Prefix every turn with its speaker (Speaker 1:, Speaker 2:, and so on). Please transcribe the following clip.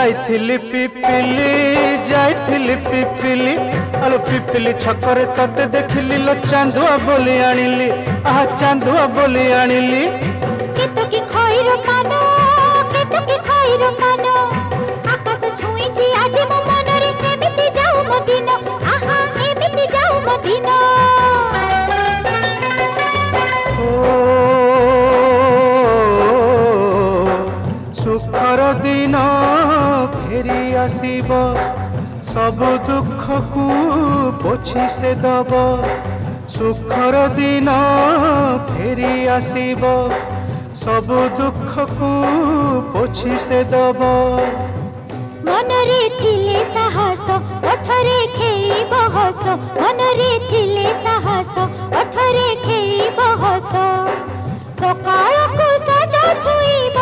Speaker 1: जाइथिली पिपिली आलो पिपिली छकरे तते देखिली लो चांदुआ बोली आनिली आहा चांदुआ बोली आनिली
Speaker 2: केतो की खइरो कानो केतो की खइरो कानो आकाश छुई छी आज मो मनरे एमिति जाऊ मो दिन आहा एमिति जाऊ मो दिन
Speaker 1: सुखर दिन फेरी आसीब सब दुख को पोछि से दब सुखर दिन फेरी आसीब सब दुख को पोछि से दब
Speaker 2: मनरे थिले साहस ओठरे खेई बहस मनरे थिले साहस ओठरे खेई बहस सकाळ को सजा छुई